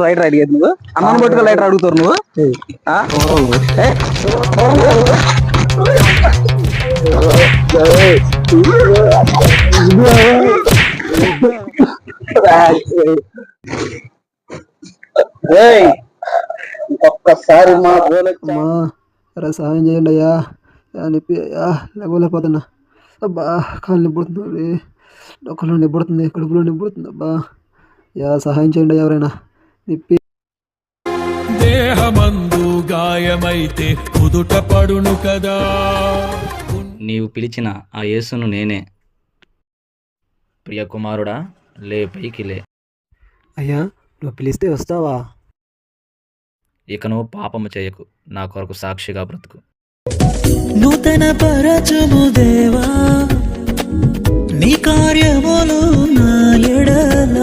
Lighter అడిగేది నువ్వు అన్నం పట్టుకో లైటర్ అడుగుతారు నువ్వు ఒక్కసారి మా సాయం చేయండి అయ్యా నొప్పి అయ్యా లేకపోతున్నా అబ్బా కాళ్ళు నిప్పుడుతుంది డొక్కలో నిప్పుడుతుంది కడుపులో నిప్పుడుతుంది అబ్బా యా సహాయం చేయండి ఎవరైనా నిప్పి దేహమందు గాయమైతే కుదుట పడును కదా. నీవు పిలిచిన ఆ యేసును నేనే. ప్రియ కుమారుడా, లే పైకి లే. అయ్యా నువ్వు పిలిస్తే వస్తావా? ఇకను పాపము చేయకు, నా కొరకు సాక్షిగా బ్రతుకు. నూతన పరచము దేవా, నీ కార్యములు నా ఎడల